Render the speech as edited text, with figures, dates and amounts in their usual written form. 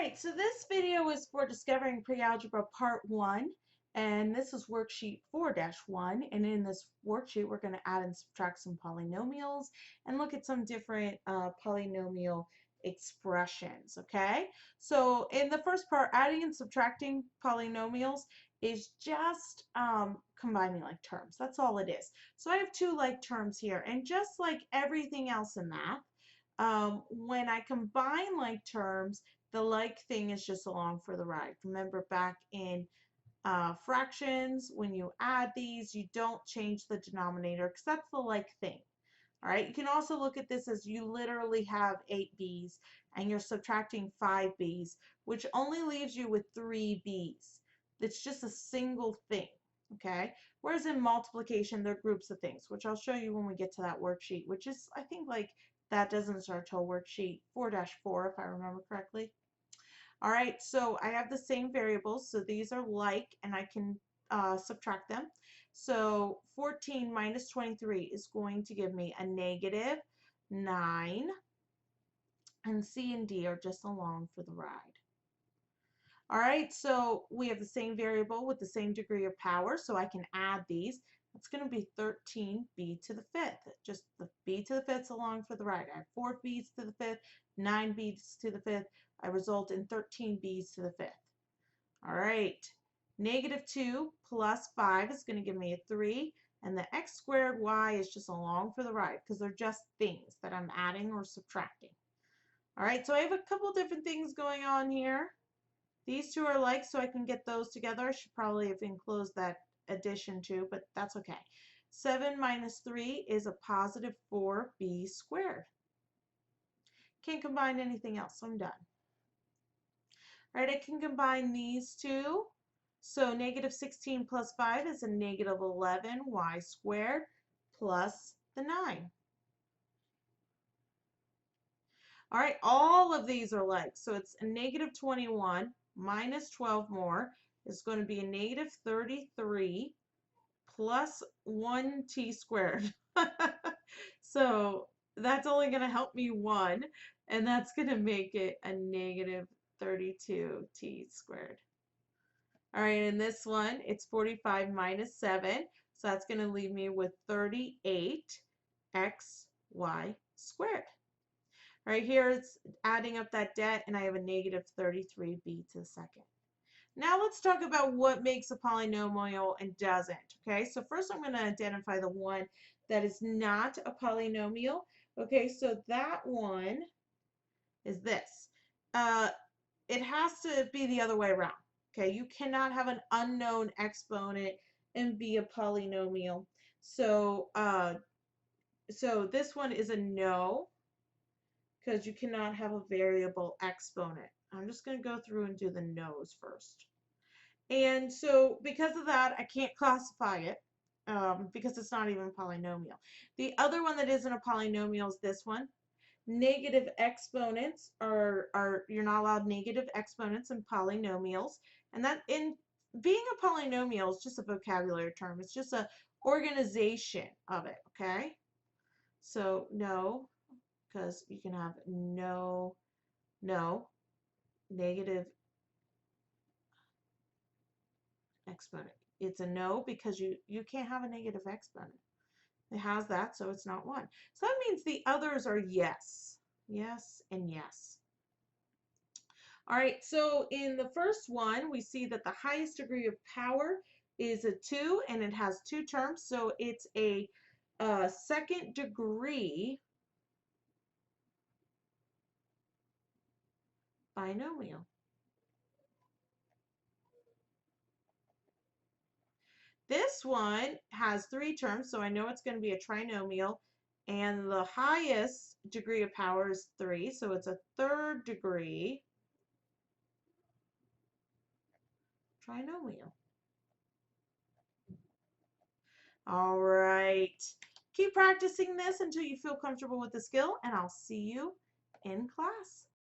Alright, so this video is for discovering pre-algebra part 1, and this is worksheet 4-1, and in this worksheet we're going to add and subtract some polynomials and look at some different polynomial expressions, okay? So in the first part, adding and subtracting polynomials is just combining like terms. That's all it is. So I have two like terms here, and just like everything else in math, when I combine like terms, the like thing is just along for the ride. Remember back in fractions, when you add these, you don't change the denominator because that's the like thing. All right, you can also look at this as you literally have 8b's and you're subtracting 5b's, which only leaves you with 3b's. It's just a single thing, okay? Whereas in multiplication, they're groups of things, which I'll show you when we get to that worksheet, which is, I think, like, that doesn't start till worksheet 4-4, if I remember correctly. All right, so I have the same variables, so these are like, and I can subtract them. So 14 minus 23 is going to give me a negative 9, and C and D are just along for the ride. All right, so we have the same variable with the same degree of power, so I can add these. It's going to be 13b to the 5th. Just the b to the 5th's along for the ride. I have 4b's to the 5th, 9b's to the 5th. I result in 13b's to the 5th. All right, negative 2 plus 5 is going to give me a 3, and the x squared y is just along for the ride because they're just things that I'm adding or subtracting. All right, so I have a couple different things going on here. These two are like, so I can get those together. I should probably have enclosed that addition too, but that's okay. 7 minus 3 is a positive 4b squared. Can't combine anything else, so I'm done. All right, I can combine these two. So negative 16 plus 5 is a negative 11y squared plus the 9. All right, all of these are like, so it's a negative 21 minus 12 more is going to be a negative 33 plus 1t squared. So that's only going to help me 1, and that's going to make it a negative 32t squared. All right, in this one, it's 45 minus 7, so that's going to leave me with 38xy squared. Right here, it's adding up that debt, and I have a negative 33b to the second. Now let's talk about what makes a polynomial and doesn't. Okay, so first I'm going to identify the one that is not a polynomial. Okay, so that one is this. It has to be the other way around. Okay, you cannot have an unknown exponent and be a polynomial. So, so this one is a no, because you cannot have a variable exponent. I'm just going to go through and do the no's first. And so because of that, I can't classify it because it's not even a polynomial. The other one that isn't a polynomial is this one. Negative exponents are you're not allowed negative exponents in polynomials. And that in being a polynomial is just a vocabulary term. It's just a organization of it, okay? So no, because you can have no, negative exponent. It's a no because you can't have a negative exponent. It has that, so it's not 1. So that means the others are yes. Yes and yes. All right, so in the first one, we see that the highest degree of power is a 2, and it has 2 terms, so it's a second degree binomial. This one has 3 terms, so I know it's going to be a trinomial, and the highest degree of power is 3, so it's a third degree trinomial. All right, keep practicing this until you feel comfortable with the skill, and I'll see you in class.